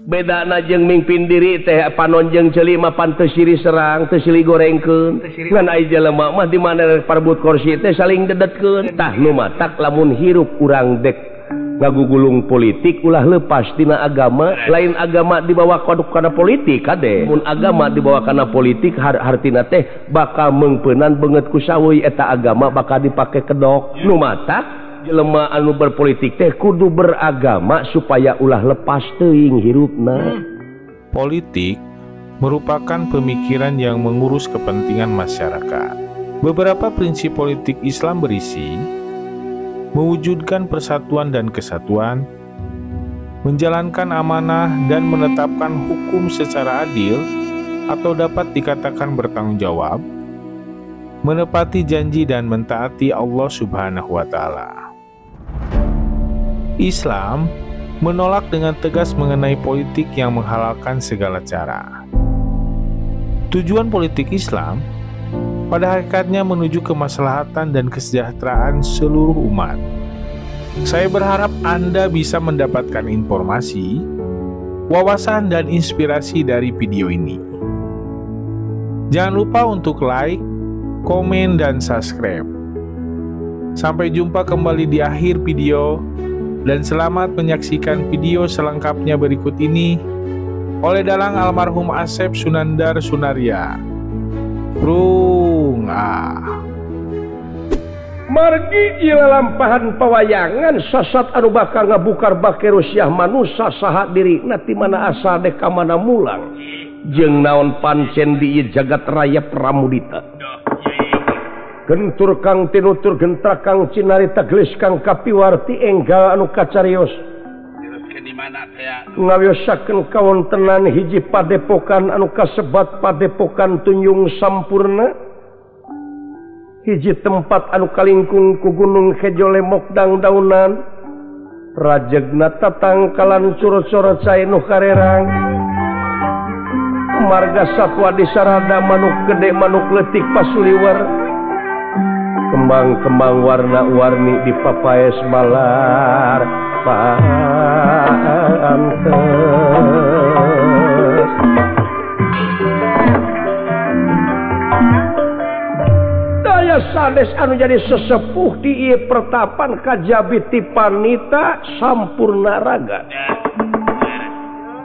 beda najeng mimpin diri teh panonjeng celi mah pan teu siri serang teu sili gorengkeun ngan aya jelema mah di mana parbut kursi teh saling dedetkeun tah nu matak lamun hirup urang dek ngagugulung politik ulah lepas tina agama lain agama dibawa kana politik kade mun agama dibawa kana politik hartina teh bakal meungpeunan beungeut ku saeuy eta agama bakal dipake kedok nu matak jelema anu berpolitik teh kudu beragama supaya ulah lepas teuing hirupna. Politik merupakan pemikiran yang mengurus kepentingan masyarakat. Beberapa prinsip politik Islam berisi mewujudkan persatuan dan kesatuan, menjalankan amanah dan menetapkan hukum secara adil atau dapat dikatakan bertanggung jawab, menepati janji dan mentaati Allah Subhanahu wa Ta'ala. Islam menolak dengan tegas mengenai politik yang menghalalkan segala cara. Tujuan politik Islam pada hakikatnya menuju kemaslahatan dan kesejahteraan seluruh umat. Saya berharap Anda bisa mendapatkan informasi, wawasan, dan inspirasi dari video ini. Jangan lupa untuk like, komen, dan subscribe. Sampai jumpa kembali di akhir video. Dan selamat menyaksikan video selengkapnya berikut ini oleh dalang almarhum Asep Sunandar Sunaria. Margi ieu lampahan pawayangan sasat anu bakal ngabukar bake rusyah manusa saha dirina ti mana asal dek ka mana mulang jeung naon pancen di ieu jagat raya pramudita. Gentur kang tinutur gentra kang cinarita gelis kang kapiwarti enggal anu kacarios ngawiosakeun kawontenan hiji padepokan anu kasebat padepokan tunjung sampurna hiji tempat anu kalingkung ku gunung hejo lemok dangdaunan rajegna tatangkalan curut-curut sae nu karerang marga satwa disarada manuk gede manuk leutik pasuliwer kembang-kembang warna-warni di papaes malar pantes daya sanes anu jadi sesepuh di ieu pertapan kajabi ti panita sampurna raga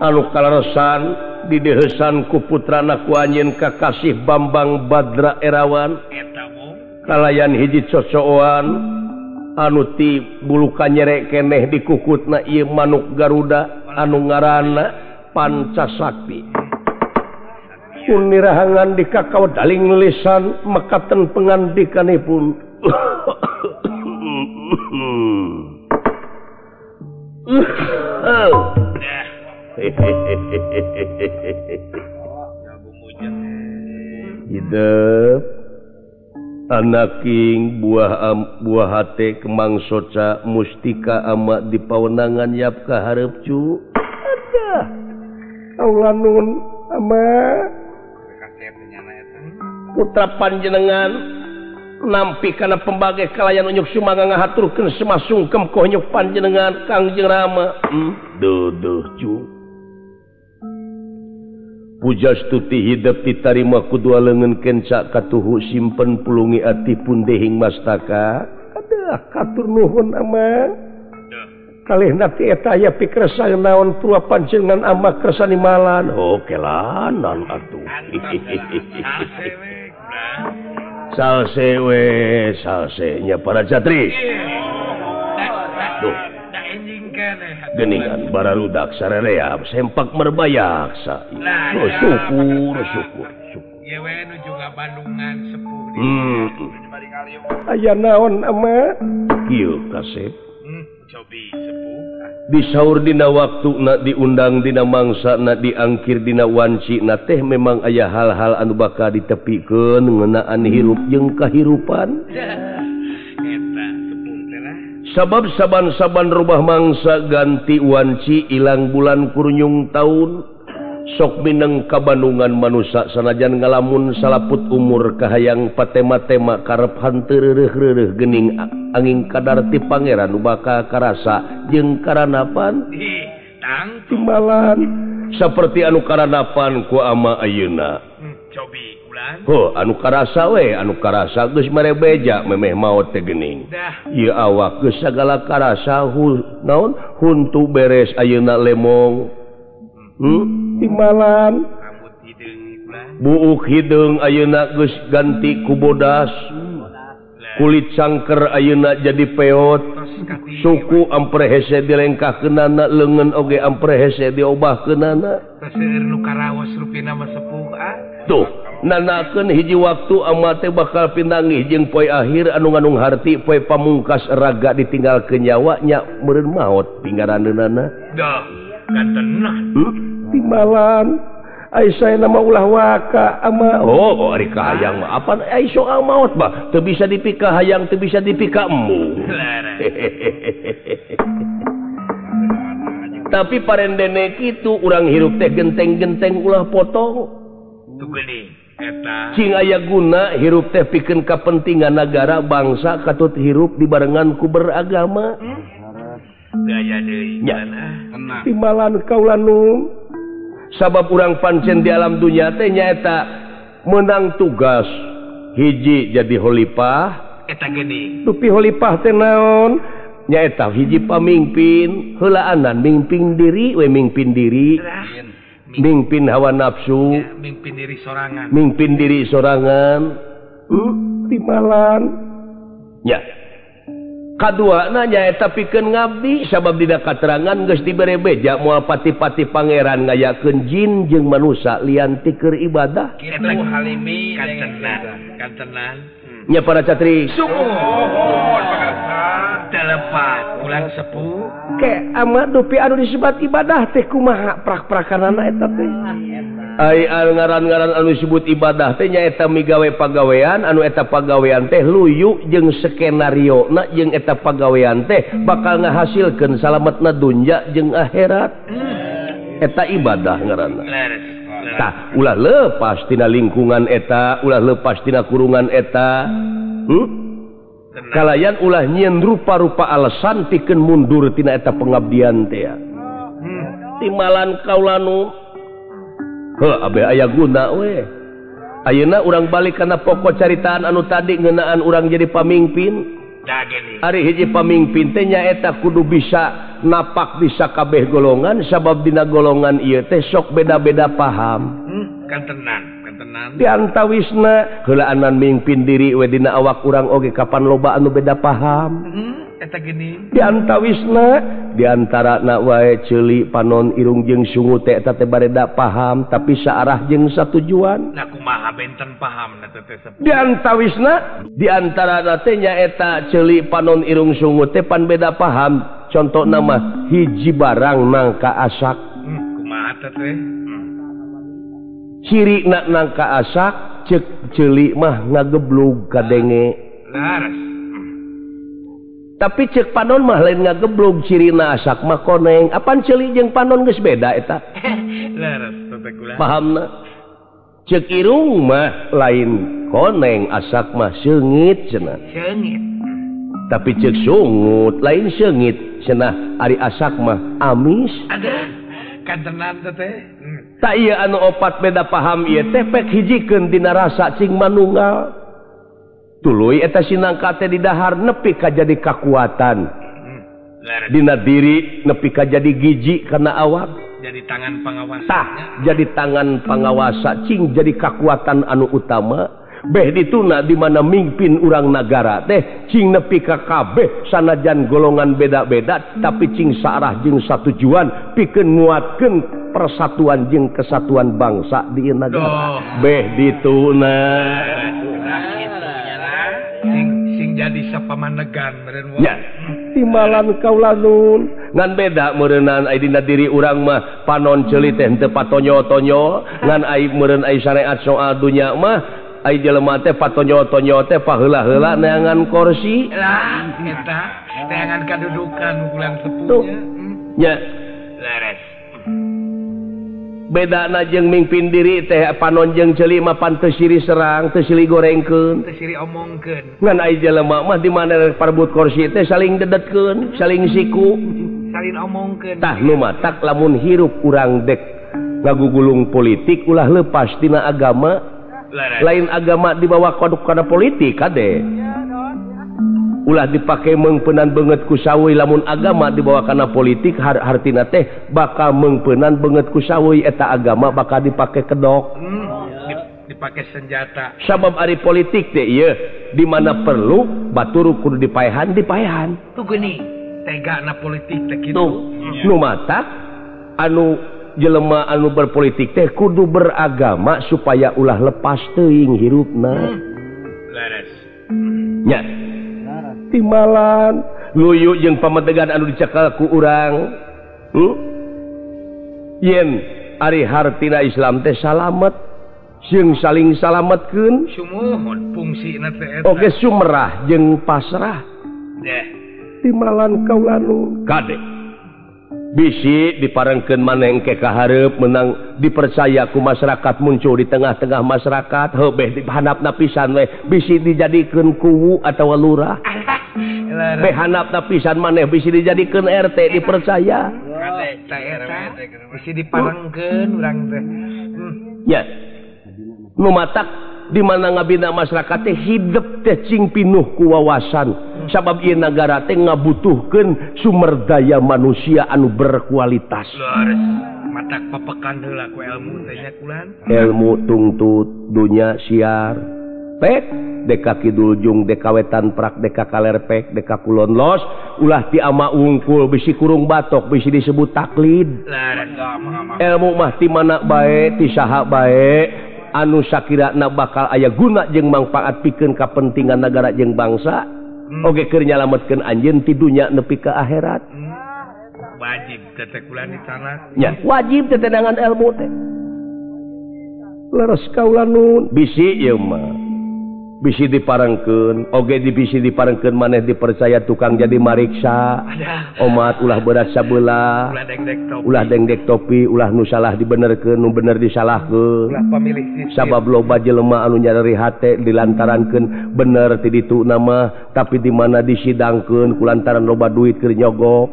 anu kalarosan dideuheusan ku putrana ku anjeun kakasih Bambang Badra Erawan kalayan hiji cocoan anu ti bulu kanyere keneh dikukutna ieu manuk Garuda anu ngaranna Pancasakti punirahangan di kakao daling lisan mekaten pengandikanipun hidup anaking buah hate kemang soca mustika amak di pawenangan yap ka hareup cu ada aulanun ama putra panjenengan nampi kana pembage kalayan unyuk sumangga ngahaturkeun semasungkem ka unyuk panjenengan Kangjeng Rama duduh cu pujastuti hidup ditarima kudua leungeun kenca katuhu simpen pulungi ati pun dehing mastaka adah katur nuhun ama kalihna ti eta aya pikresah naon tua panjenengan ama kersani malan kelanan atuh salse nya para jatris tuh geningan bararudak sarerea sempak merbayak sa syukur ya we nu juga Bandungan sepuh aya naon ama kieu kasep cobi sepuh disaur dina waktuna diundang dina mangsana diangkir dina wancina teh memang aya hal-hal anu bakal ditepikeun ngeunaan hirup jeung kahirupan sabab saban-saban rubah mangsa ganti wanci ilang bulan kurnyung taun sok mineng ka Bandungan manusa sanajan ngalamun salaput umur kahayang patema-tema karep hanteureureuh gening anging kadar ti pangeran nu bakal karasa jeung karanapan timbalan seperti anu karanapan ku ama ayeuna cobi ulan anu karasa we anu karasa geus mere beja memeh maot teh geuning ieu awak geus sagala karasa naon huntu beres ayeuna lemong timbalan rambut hideung ulan buuk hideung ayeuna geus ganti ku bodas kulit sangker ayeuna jadi peot suku ampre hese dilengkahkeunana leungeun oge ampre hese diobahkeunana seueur nu karaos rupina mah sepuh tuh nanakeun hiji waktu ama teh bakal pinangih jeung poe akhir anu ngandung harti poe pamungkas raga ditinggalkeun nyawa nya meureun maot pinggarandeunana dah gantenan timbalan ai saya nama ulah waka ama ari kahayang mah apa ai soal maot bah teu bisa dipika hayang teu bisa dipika embung tapi parendene kitu urang hirup teh genteng-genteng ulah potong tu geuning eta cing aya guna hirup teh pikeun kapentingan negara bangsa katut hirup dibarengan ku beragama gaya deui timbalan kaula nu sabab urang pancen di alam dunya teh nyaeta menang tugas hiji jadi khalifah eta geuning tupi khalifah teh naon nyaeta hiji pamimpin heulaanan mimpin diri we mimpin diri mimpin hawa nafsu mimpin diri sorangan mimpin diri sorangan timbalan nya kadua nyaeta pikeun ngabdi sabab dina katerangan geus dibere beja moal pati-pati pangeran ngayakeun jin jeung manusia lian ti keur ibadah kitu halimi kantenan nya para catri sumohon telepat ulang sepuh ke ama dupi anu disebut ibadah teh kumaha prak-prakanana eta teh ai ngaran-ngaran anu disebut ibadah teh nyaeta migawe pagawean anu eta pagawean teh luyu jeung skenario na jeung eta pagawean teh bakal ngahasilkeun salametna dunya jeung akhirat eta ibadah ngaranna tah ulah leupas tina lingkungan eta ulah leupas tina kurungan eta kalayan ulah nyieun rupa-rupa alasan pikeun mundur tina eta pengabdian teh timbalan kaula nu abe aya guna we ayeuna urang balik kana pokok caritaan anu tadi ngeunaan urang jadi pamimpin ari hiji pamimpin teh nyaeta kudu bisa napak di sakabeh golongan sabab dina golongan ieu teh sok beda-beda paham kantenan diantawisna heulaanan mimpin diri we dina awak urang oge kapan loba anu beda paham eta geuning diantawisna diantarana wae ceuli panon irung jeung sungu teh eta teh bareda paham tapi saarah jeung satujuan nah kumaha benten paham na teh diantawisna diantarana teh nyaeta ceuli panon irung sungu teh pan beda paham contohna mah hiji barang nangka asak kumaha teh ciri nak nangka asak cek ceuli mah ngageblug kadenge laras tapi cek panon mah lain ngageblug cirina asak mah koneng apan ceuli jeung panon geus beda eta laras teh kula pahamna cek irung mah lain koneng asak mah seungit cenah seungit tapi cek sungut lain seungit cenah ari asak mah amis ada kantenan teh tak ieu anu opat beda paham ieu teh pek hijikeun dina rasa cing manunggal tuluy eta sinangka teh di dahar nepi ka jadi kakuatan dina diri nepi ka jadi giji kana awak jadi tangan pangawasa tah jadi tangan pangawasa cing jadi kakuatan anu utama beh dituna di mana mimpin urang nagara teh cing nepi ka kabeh sanajan golongan beda-beda tapi cing saarah jeung satujuan pikeun nguatkeun persatuan jeung kesatuan bangsa di negara beh dituna sing jadi sapamanegan meureun nya timbalan kaula nun ngan beda meureunan ai dina diri urang mah panon ceuli teh henteu patonyo-tonyo ngan ai meureun ai syariat soal dunya mah ai jelema teh patonyo-tonyo teh paheula-heula neangan kursi lah eta neangan kadudukan bulan sepuhnya nya laras bedana jeung mimpin diri teh panon jeung ceuli mah pan teu siri serang teu siri gorengkeun teu siri omongkeun ngan ai jelema mah di mana parebut kursi teh saling dedetkeun saling siku salin omongkeun tah nu matak lamun hirup urang dek ngagugulung politik ulah lepas tina agama lain agama dibawa kodok kana politik kade ulah dipake mengpenan banget ku sawi lamun agama dibawa kana politik hartina teh bakal mengpenan banget ku sawi eta agama bakal dipake kedok dipake senjata sabab ari politik teh ieu di mana perlu batur kudu dipaehan tuh geuning tega na politik teh kitu nu matak anu jelema anu berpolitik teh kudu beragama supaya ulah lepas teuing hirupna laras nya timalan luyu jeung pamedegan anu dicekal ku urang yen ari hartina Islam teh salamet jeung saling salametkeun sumuhun fungsina teh eta oge sumerah jeung pasrah deh timalan kaulanu kade bisi diparengkeun maneh engke ka hareup menang dipercaya ku masyarakat muncul di tengah-tengah masyarakat heuh di handapna pisan we bisi dijadikeun kuwu atawa lurah behanapna pisan maneh bisi dijadikeun RT dipercaya bisi diparengkeun urang teh nya nu matak di mana ngabina masyarakat teh hidup teh cing pinuh ku wawasan sabab ieu nagara teh ngabutuhkeun sumber daya manusia anu berkualitas leres matak papekan heula ku ilmu teh nya kulan ilmu tungtut dunya siar pek deka kidul jung deka wetan prak deka kalerpek deka kulon los ulah ti ama ungkul bisi kurung batok bisi disebut taklid ilmu mah ti mana bae ti saha bae anu sakirana bakal aya guna jeung mangpaat pikeun kapentingan negara jeung bangsa oge keur nyalametkeun anjeun ti dunya nepi ka akhirat wajib teh kula dicanak nya wajib teh dengan ilmu teh leres kaula nun bisi ieu mah bisi diparengkeun oge bisi diparengkeun maneh dipercaya tukang jadi mariksa omat ulah berat sabeula ulah dengdek topi ulah nu salah dibenerkeun nu bener disalahkeun ulah pamilih sabab loba jelema anu nyari hate dilantarankeun bener ti ditu nama tapi di mana disidangkeun kulantaran loba duit keur nyogok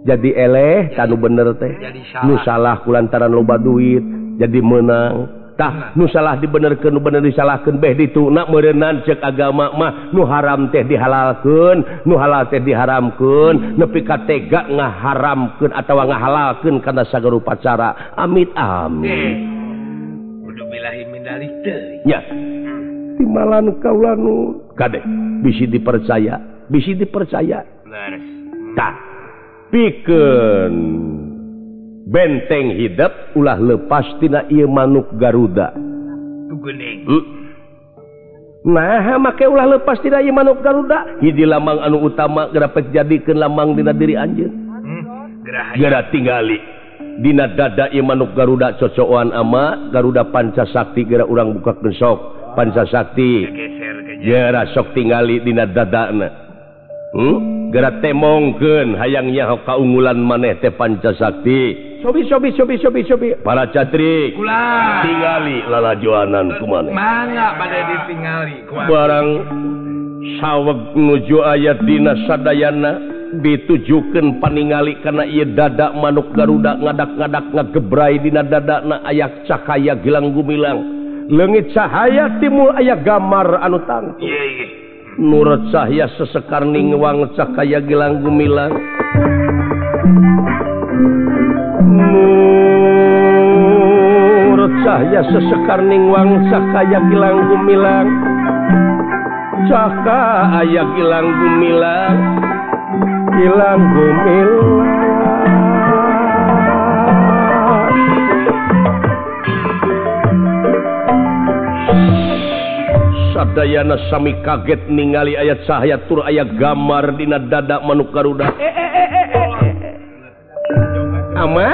jadi eleh tanu bener teh nu salah kulantaran loba duit jadi menang tah nu salah dibenerkeun nu bener disalahkeun beh dituna meureunnan ceuk agama mah nu haram teh dihalalkeun nu halal teh diharamkeun nepi ka tega ngaharamkeun atawa ngahalalkeun kana sagarupa cara amit amin kudu bilahi min dalik teh nya timalan kaula nu kade bisi dipercaya laras tah pikeun benteng hidup ulah lepas tina ieu manuk Garuda tu geuning nah make ulah lepas tina ieu manuk Garuda hiji lamang anu utama gerapet jadikeun lamang dina diri anjeun geura tingali dina dada ieu manuk Garuda cocokan ama Garuda Pancasakti geura urang bukakeun sok Pancasakti geura sok tingali dina dadana geura temongkeun hayang nyaho kaunggulan maneh teh Pancasakti sobi para catri kula tingali lalajoanan kumaneh mangga bade ditingali barang saweg nuju ayat dina sadayana ditujukeun paningali kana ieu dada manuk Garuda ngadak-ngadak ngagebrai dina dadana aya cahaya gilang gumilang leungit cahaya timul aya gambar anu tangtu nurut cahaya sesekar ningwang cahaya gilang gumilang nurut cahaya sesekar ningwang cahaya gilang gumilang cahaya gilang gumilang sadayana sami kaget ningali aya cahaya tur aya gambar dina dada manuk Garuda ama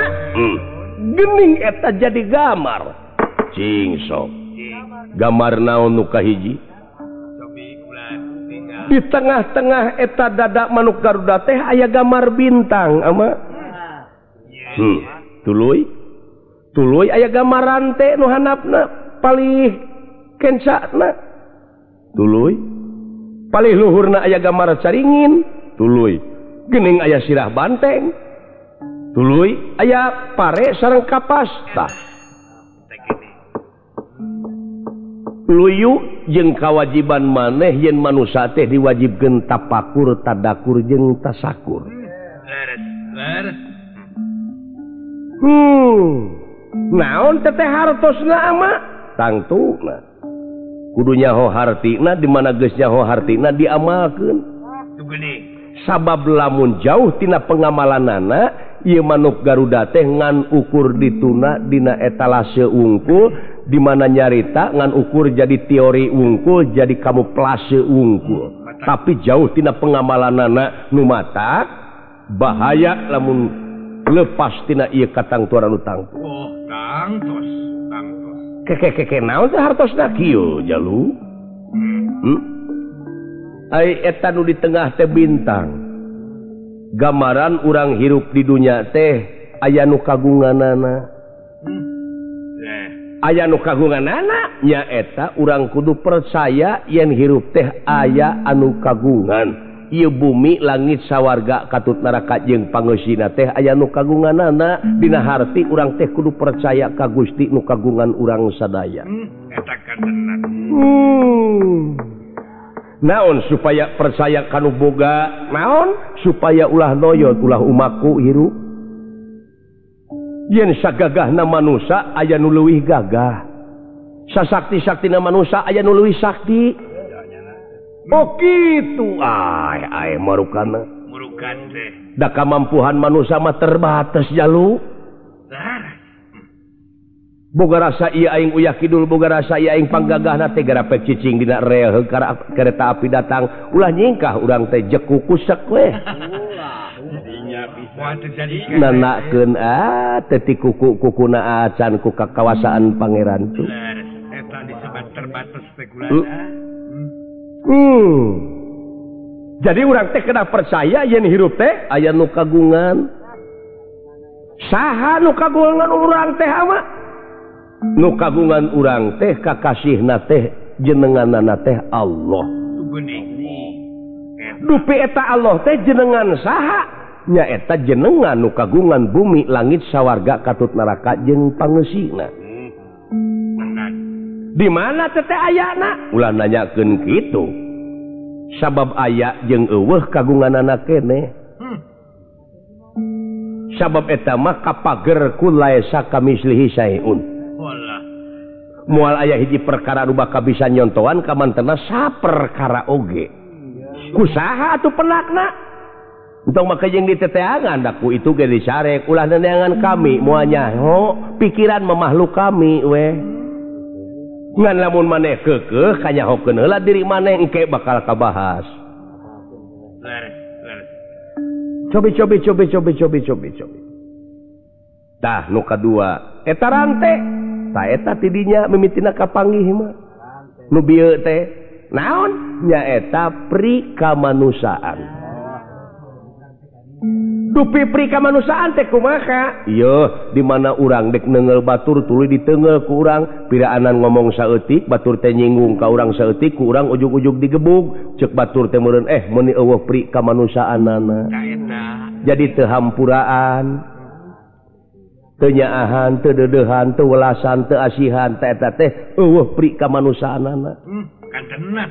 geuning eta jadi gambar cing sok gambar naon nu kahiji di tengah-tengah eta dada manuk Garuda teh aya gambar bintang ama tuluy aya gambaran teh nu handapna palih kencana tuluy palih luhurna aya gambar caringin tuluy geuning aya sirah banteng tuluy aya pare sareng kapas tah luyu jeung kawajiban maneh yen manusa teh diwajibkeun tapakur tadakur jeung tasakur naon teteh hartosna ama tangtuna kudu nyaho hartina di mana geus nyaho hartina diamalkeun sabab lamun jauh tina pengamalanana ieu manuk Garuda teh ngan ukur dituna dina etalase wungkul di mana nyarita ngan ukur jadi teori wungkul jadi kamuflase wungkul tapi jauh tina pengamalanana nu matak bahaya lamun lepas tina ieu katangturan nu tangtu tangtos keke naon teh hartosna kieu jalu ai eta nu di tengah teh bintang gambaran urang hirup di dunya teh aya nu kagunganana aya nu kagunganana nyaeta urang kudu percaya yen hirup teh aya anu kagungan ieu bumi langit sawarga katut neraka jeung pangeusina teh aya nu kagunganana dina harti urang teh kudu percaya ka Gusti nu kagungan urang sadaya eta kadenan naon supaya percaya kanu boga naon supaya ulah noyot ulah umaku hirup yen sagagahna manusa aya nu leuwih gagah sasakti-saktina manusa aya nu leuwih sakti oh kitu ay marukana murukan teh da kamampuhan manusa mah terbatas jalu boga rasa ieu aing uyah kidul boga rasa ieu aing panggagahna teh garapek cicing dina rel kereta api datang ulah nyingkah urang teh jeku kusek we nanakeun teh ti kuku-kukuna acan ku kakawasaan pangeran tu eta disebut terbatas spekulasi jadi urang teh kena percaya yen hirup teh aya nu kagungan saha nu kagungan urang teh ama nu kagungan urang teh kakasihna teh jenenganna teh Allah dupi eta Allah teh jenengan saha nya eta jenengan nu kagungan bumi langit sawarga katut neraka jeung pangeusina di mana teh ayana ulah nanyakeun kitu sabab aya jeung eueuh kagunganana keneh sabab eta mah kapager kulaesa kamislihi saeun moal aya hiji perkara nu bakal bisa nyontohan ka mantena saperkara oge kusaha atuh penakna entong make jeung diteteangan daku itu ge disarek ulah neneangan kami moal nyaho pikiran makhluk kami we ngan lamun maneh keukeuh kanyahokeun heula diri maneh engke bakal kabahas cobi tah nu kadua eta rante tah eta tidinya mimitina kapanggih mah nu bieu teh naon nyaeta pri kamanusaan dupi pri kamanusaan teh kumaha ieu di mana urang dek neungel batur tuluy diteungel ku urang piraanan ngomong saeutik batur teh nyinggung ka urang saeutik ku urang ujug-ujug digebug ceuk batur teh meureun meuni eueuh pri kamanusaanana jadi teu hampuraan teu nyaahan teu deudehan teu welasan teu asihan teh eta teh eueuh pri kamanusaanana kantenan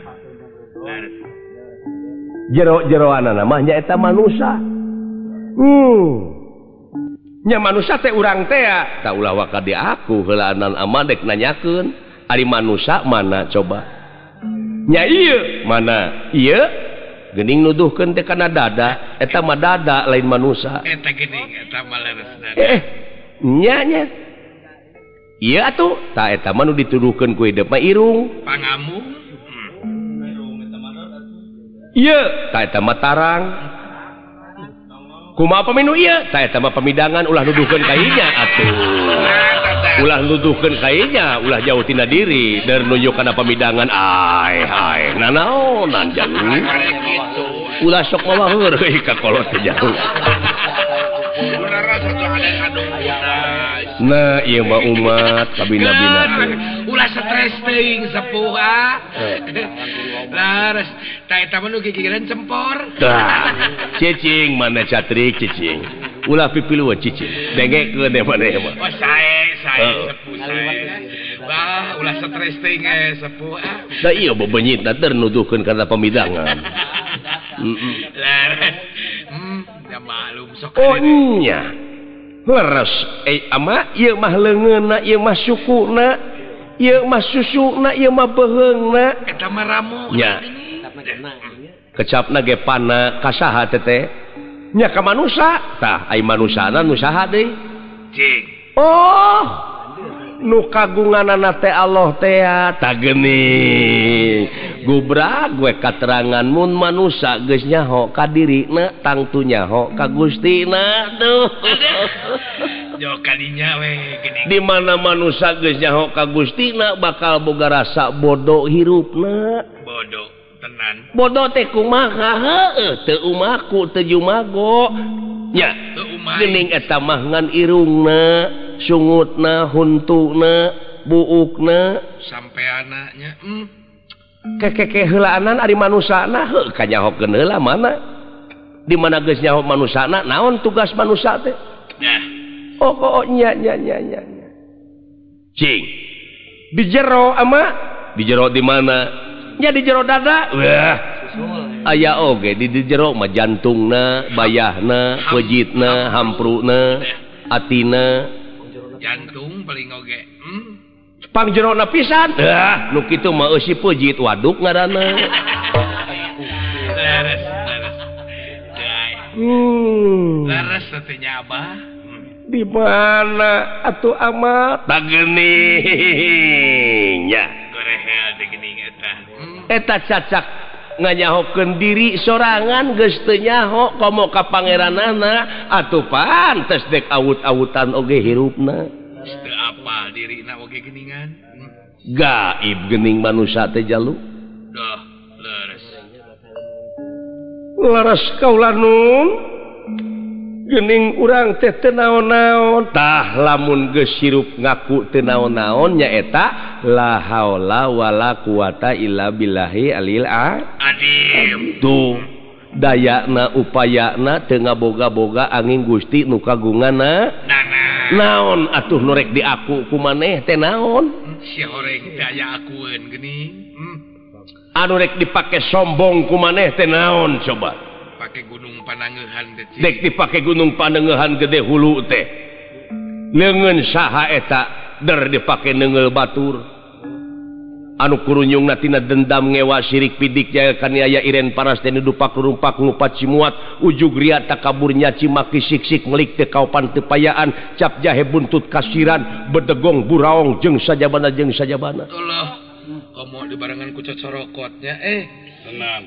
jero-jeroanana mah nyaeta manusa nya manusia teh urang teh ya tak ulah waka di aku heulaanan amadek nanyakeun ari manusia mana coba nya ieu mana ieu geuning nuduhkeun teh kana dada eta mah dada lain manusia eta geuning eta mah leres nya ieu atuh tah eta mah nu dituduhkeun ku hideuk mah irung pangamu ieu tah eta mah tarang kumaha paminu ieu tah eta mah pamidangan ulah nuduhkeun ka inya atuh ulah nuduhkeun ka inya ulah jauh tina diri dar nunjuk kana pamidangan ai nanaonan jalu ulah sok mawaheur euy ka kolot teh jalu nah ieu mah umat kabina-bina ulah stres teuing sepuh laras tah eta mah nu gigireun cempor cicing mana catrik cicing ulah pipilu cicing dengek ke mana mah oh saya sepuh saya bah ulah stres teh sepuh da iya bebenyit da ternuduhkeun kana pamidangan laras ya maklum sok oh nya leres ama ieu mah leungeunna ieu mah sukuna ieu mah susuna ieu mah beheungna eta mah ramu nya kecapna ge panna kasaha teteh nya ka manusa tah ai manusana nu saha deui cing oh nu kagunganana teh Allah teh tah geuning gubrag we katerangan mun manusa geus nyaho ka dirina tangtu nyaho ka Gustina duh yo kadinya we geuning di mana manusa geus nyaho ka Gustina bakal boga rasa bodoh hirupna bodoh tenan bodoh teh kumaha heueuh teu umaku teu jumago nya teu umay geuning eta mah ngan irungna sungutna huntuna buukna sampai anaknya keke heulaanan ari manusana heuh kanyahokeun heula mana di mana geus nyaho manusana naon tugas manusa teh nah oh nya cing di jero ama di jero di mana nya di jero dada wah aya oge di jero mah jantungna bayahna pejitna hampruna atina jantung paling oge pangjerona pisan nu kitu mah eusi pejit waduk ngaranna laras laras teh abah di mana atuh amat tageuning nya gorehel teh geuning eta cacak nganyahokeun diri sorangan geus teu nyaho komo ka pangeranana atuh pantes dek awut-awutan oge hirupna teu apal dirina oge geuningan gaib geuning manusia teh jalu doh leres kaula nun geuning urang teh teu naon-naon tah lamun geus hirup ngaku teu naon-naon nya eta la haula wala quwata illa billahi alil adim tuh dayana upayana teu ngaboga-boga angin Gusti nu kagunganna naon atuh nu rek diaku ku maneh teh naon si horeng daya akueun geuning anu rek dipake sombong ku maneh teh naon coba pake gunung panangeuhan teh dek dipake gunung panangeuhan gede hulu teh leungeun saha eta der dipake neungeul batur anu kurunyungna tina dendam ngewa sirik pidik jaya kaniaya iren paras teh dupak rumpak ngupat cimuat ujug ria takabur nyaci maki siksik melik teh kaupan teu payaan cap jahe buntut kasiran bedegong buraong jeung sajabana Allah komo dibarengan ku cocorokotnya tenang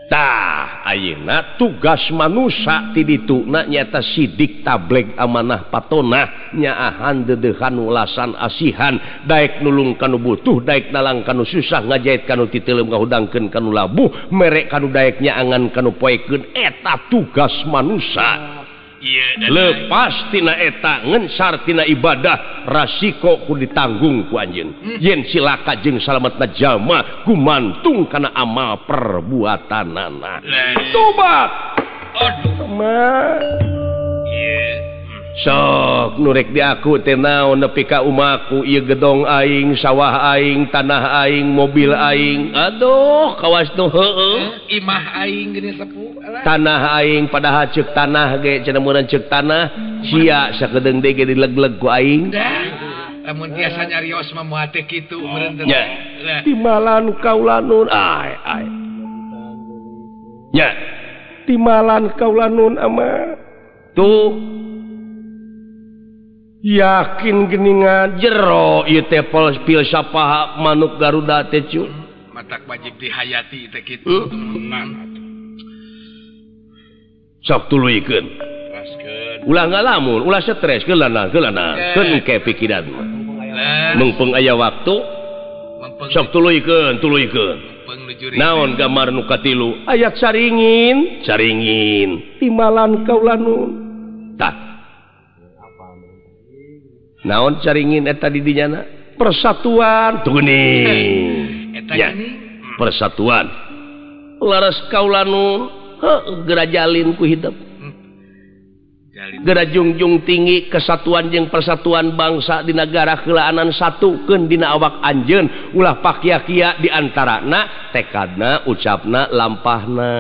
tah ayeuna tugas manusia ti dituna nyaeta sidik tableg amanah patonah nyaahan deudeuhan ulasan asihan daek nulung kanu butuh daek nalang kanu susah ngajait kanu titeuleum ngahudangkeun kanu labuh merek kanu daek nyaangan kanu poekeun eta tugas manusia lepas tina eta ngensar tina ibadah rasiko ku ditanggung ku anjeun yen cilaka jeung salametna jalma gumantung kana amal perbuatanana tobat sok nurek diaku teh naon nepi ka umaku ieu gedong aing sawah aing tanah aing mobil aing aduh kawas nu heueuh imah aing geuning sepuh tanah aing padahal ceuk tanah ge cenah meureun ceuk tanah sia sakedeung deui ge dileg-leg ku aing lamun tiasa nyarios mah moal teh kitu meureun teh timalan kaula nun ai nya timalan kaula nun ama tuh yakin geuningan jero ieu teh filsafah manuk Garuda teh cu matak wajib dihayati teh kitu sok tuluikeun ulah ngalamun ulah stres geulana keun ke pikiran mengpeung aya waktu sok tuluikeun naon gambar nu katilu ayat caringin timalan kaula nun tah naon caringin eta di dinyana persatuan tuh geuning eta geuning persatuan laras kaula nu gerajalin ku hidup Gera jungjung tinggi kesatuan jeung persatuan bangsa di negara kelaanan satukeun dina awak anjeun ulah pakia-kia di antarana tekadna ucapna lampahna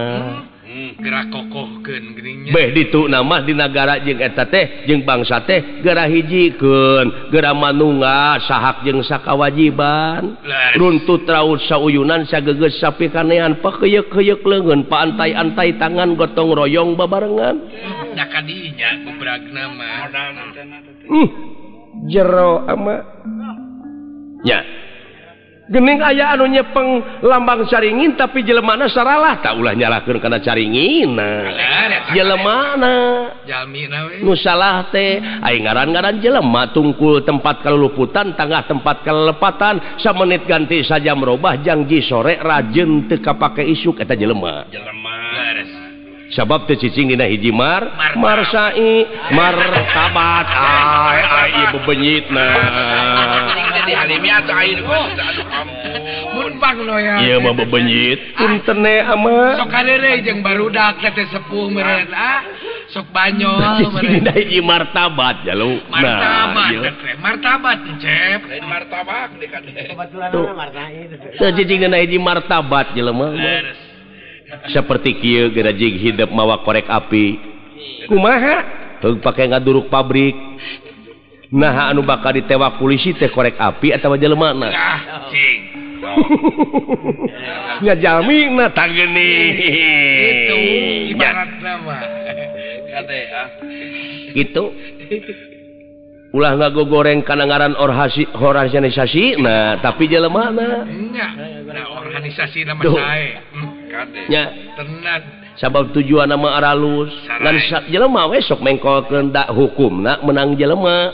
gerak kokohkeun geuning beh ditu nama di negara jeung eta teh jeung bangsa teh gera hijikeun gera manungga sahak jeung sakawajiban runtut raut sauyunan sagegeus sapikanean pakeuyeuk-heuyeuk leungeun paantai-antai tangan gotong royong babarengan da kadinya bebragna mah jero ama nya geuning aya anu nyepeng lambang caringin tapi jelemana saralah tak ulah nyalahkeun kana caringina jelemana jalmina we nu salah teh aya ngaran-ngaran jelema tungkul tempat kaluluputan tangah tempat kalelepatan samenit ganti saja merubah janji sore rajeun teu kapake isuk eta jelema sabab teu cicing dina hiji marsai martabat ai ieu bebenyitna di halimi atau air mun bangno ya ieu mah bebenyit punten ama sok kareureuy jeung barudak teh sepuh meureun sok banyol meureun dina hiji martabat jalu martabat cep martabak dekat kebetulan marsai teu cicing dina hiji martabat jelema seperti kieu geura jig hidup mawa korek api kumaha teu pake ngaduruk pabrik nah anu bakal ditewak polisi teh korek api atawa jelemana cing ngajalmina tah geuning itu ibaratna mah kade gitu ulah ngagogoreng kana ngaran organisasi nah tapi jelemana nya organisasi nama sae nya tenan sabab tujuan nama aralus ngan jelema we sok mengkolkeun da hukumna menang jelema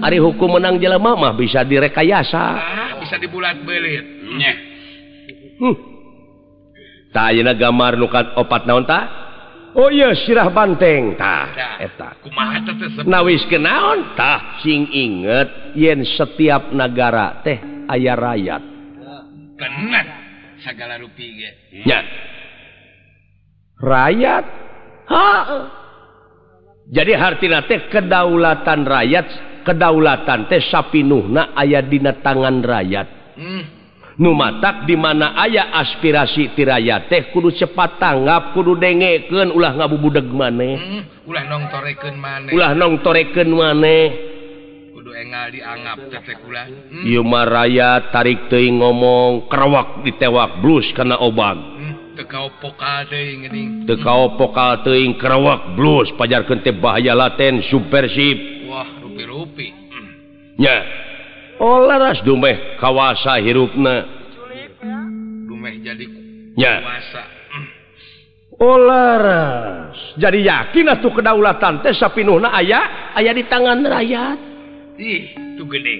ari hukum menang jelema mah bisa direkayasa bisa dibulat-belit nya tah ayeuna gambar nu opat naon tah oh iya sirah banteng tah eta kumaha teh nawiskeun naon tah sing inget yen setiap negara teh aya rakyat tenan sagala rupi ge nya rakyat jadi hartina teh kedaulatan rakyat kedaulatan teh sapinuhna aya dina tangan rakyat nu matak di mana aya aspirasi ti rakyat teh kudu cepat tanggap kudu dengekeun ulah ngabubudeg maneh ulah nongtorekeun maneh kudu engal dianggap teh kula ieu mah rakyat tarik teuing ngomong kerawak ditewak blus kana obag teu kaopokal teuing geuning teu kaopokal teuing kerawak blus pajarkeun teh bahaya laten subversif wah rupi-rupi nya laras dumeh kawasa hirupna dumeh jadi nya kuasa laras jadi yakin atuh kedaulatan teh sapinuhna aya di tangan rakyat ih tu gede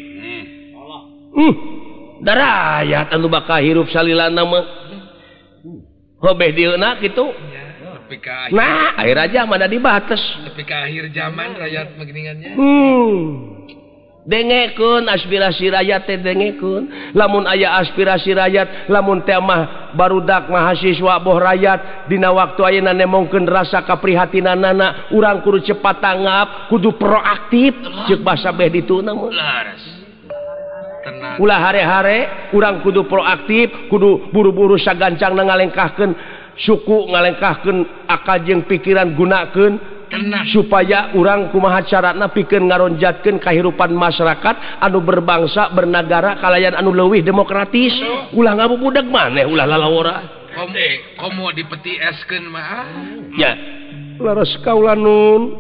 da rakyat anu bakal hirup salilana mah hobeh dieuna kitu tapi ka nah akhir aja mana dibates tapi ka akhir zaman rakyat begeuningannya dengekeun aspirasi rakyat teh dengekeun lamun aya aspirasi rakyat lamun teh mah barudak mahasiswa boh rakyat dina waktu ayeuna nemongkeun rasa kaprihatinanana urang kudu cepat tanggap kudu proaktif ceuk basa beh dituna mah laras tenang ulah hare-hare urang kudu proaktif kudu buru-buru sagancangna ngalengkahkeun suku ngalengkahkeun akal jeung pikiran gunakeun supaya urang kumaha carana pikeun ngaronjatkeun kahirupan masyarakat anu berbangsa bernagara kalayan anu leuwih demokratis ulah ngabubudeg maneh ulah lalawora komo dipeti eskeun mah nya laras kaula nun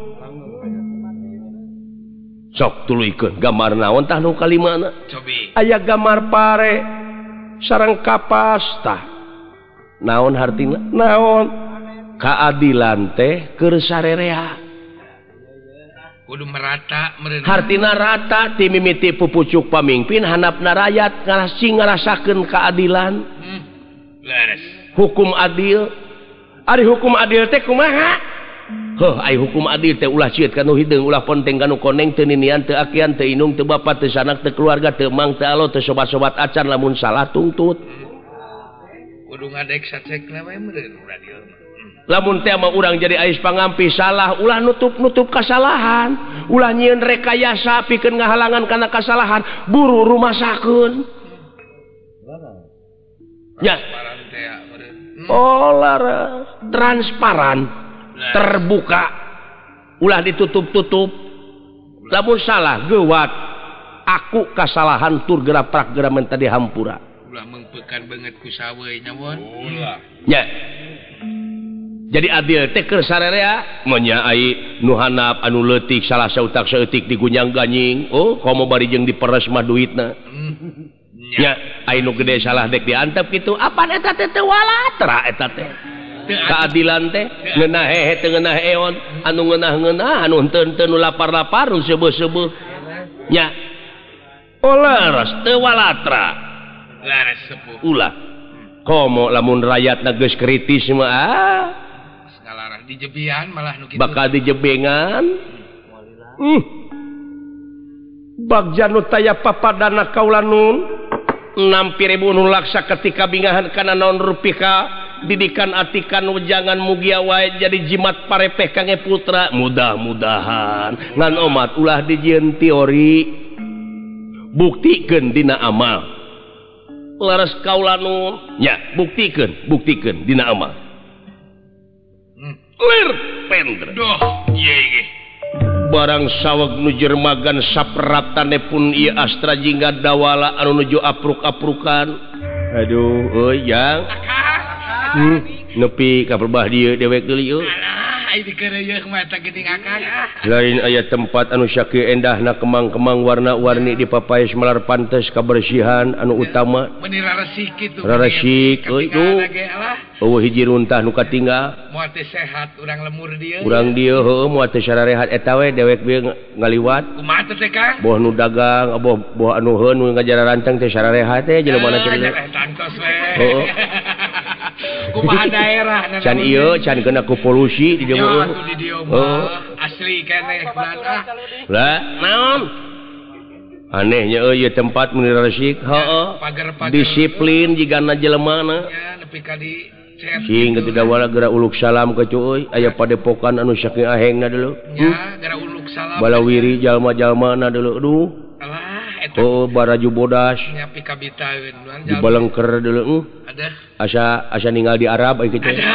sok tuluykeun gambar naon tah nu kalimana cobi aya gambar pare sareng kapas tah naon hartina naon keadilan teh keur sarerea kudu merata meureun hartina rata ti mimiti pupucuk pamimpin handapna rakyat ngarasakeun keadilan laras hukum adil ari hukum adil teh kumaha heuh ai hukum adil teh ulah cieut kanu hideung ulah ponteng kanu koneng teu ninian teu akian teu inung teu bapa teu sanak teu keluarga teu mang teu alo teu sobat-sobat acan lamun salah tungtut kudu ngadek sacekna we meureun radio Lamun teh mah urang jadi ais pangampi salah ulah nutup kesalahan, ulah nyieun rekayasa pikeun ngahalangan kana kesalahan, buru rumasakeun. Ya. Transparan, terbuka, ulah ditutup-tutup. Lamun salah gewat, aku kesalahan tur gerak gerak menta dihampura. Ulah mengpekan banget ku sawe nyawon. Ya. Jadi adil teh keur sararea nya ai nu handap anu leutik salah sautak saeutik digunyang ganying, oh komo bari jeung diperes mah duitna. Nya ai nu gede salah dek diantep kitu, apaan eta teh teu walatra eta teh. Keadilan teh ngeunah hehe teu ngeunah eon, anu ngeunah-ngeunah anu henteu-henteu nu lapar-lapar nu seueuh-seueuh. Nya oleres teu walatra. Laras sepuh. Ulah. Komo lamun rakyatna geus kritis mah ngalarah dijebian malah nu kitu. Bakal dijebengan. Bagja nu taya papadana kaulanun 6.000 nu laksa ketika bingahan kana naon rupika didikan atikan jangan mugia wae jadi jimat parepeh kange putra. Mudah-mudahan ngan omat ulah dijieun teori buktikeun dina amal. Laras kaulanun nya buktikeun dina amal. Lir pendre. Duh, ieu ge. Barang saweg nu jermagan sapratane pun ieu astra jingga dawala anu nuju apruk-aprukan. Aduh, euy yang. Nepi ka perbah dieu dewek deui yeuh. Alah, ai dikeureuyeuk mah eta geuning akang. Lain aya tempat anu sakieu endahna kemang-kemang warna-warni dipapaes melar pantes kabersihan anu utama. Meuni raresik kitu. Raresik euy tuh. Eueuh hiji runtah nu katinggal. Moal teh sehat urang lemur dieu. Urang dieu heueuh moal teh sarehat eta we dewek bieu ngaliwat. Kumaha teh Kang? Boh nu dagang, boh anu heuh nu ngajara rancang teh sarehat teh jelema na cenah. Tantos we. Heueuh. Kumaha daerah can ieu can kena ku polusi di dieu mah. Di dieu mah asli keneh kunaon Lah, naon? Anehnya ieu tempat mun resik, heueuh. Disiplin jigana jelemana. Ya, nepi ka di Cing kitu dawala geura uluk salam ka cuy, aya padepokan anu saking ahengna deuleu. Ya, geura uluk salam. Balawiri jalma-jalmana deuleu. Aduh. Alah, eta. Oh, baraju bodas. Nya pi ka bitaeun jalma. Di balengker deuleu. Ada. Asa ninggal di Arab ai kitu. Ada.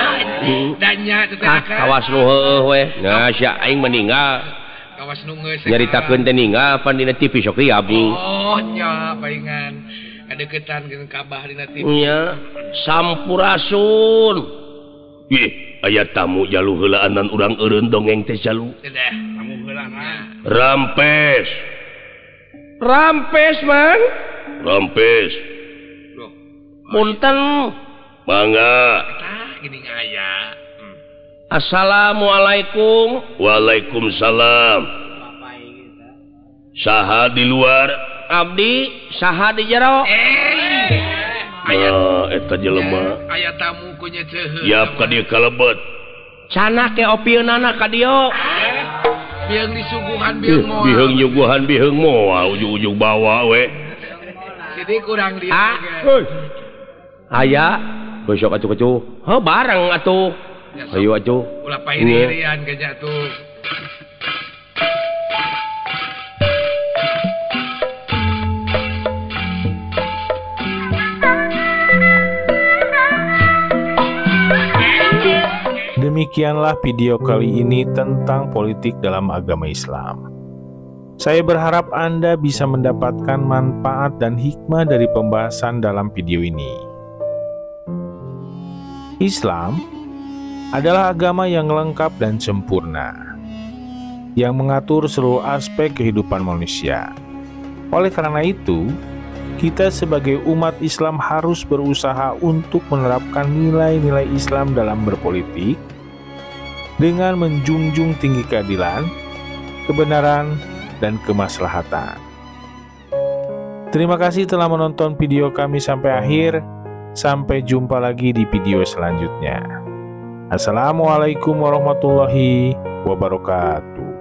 Danya teh Kang. Kawas nu heueuh we. Nah, sia aing meninggal. Kawas nu geus. Nyaritakeun teh ninggal pan dina TV sok riab. Oh, nya paingan. Kadeukeutan jeung kabah dina TV. Nya, sampurasun. Ih, aya tamu jalu heulaanan urang eureun dongeng teh jalu. Teh tamu heulaana. Rampes. Rampes, Mang. Rampes. Loh, punten. Mangga. Tah geuning aya. Assalamualaikum. Waalaikumsalam. Saha di luar? Abdi saha di jero. Aya eta jelema. Aya tamu ku nya teu. Yap ka dieu kalebet. Cana ke opieunana ka dieu. Biheung disuguhan biheung moal. Biheung nyuguhan biheung moal ujug-ujug bawa we. Sidik kurang dieu. Aya besok atuh-atuh. Heuh bareng atuh. Ayo atuh. Ulah pahirian gajah tuh. Demikianlah video kali ini tentang politik dalam agama Islam. Saya berharap Anda bisa mendapatkan manfaat dan hikmah dari pembahasan dalam video ini. Islam adalah agama yang lengkap dan sempurna, yang mengatur seluruh aspek kehidupan manusia. Oleh karena itu, kita sebagai umat Islam harus berusaha untuk menerapkan nilai-nilai Islam dalam berpolitik dengan menjunjung tinggi keadilan, kebenaran, dan kemaslahatan. Terima kasih telah menonton video kami sampai akhir. Sampai jumpa lagi di video selanjutnya. Assalamualaikum warahmatullahi wabarakatuh.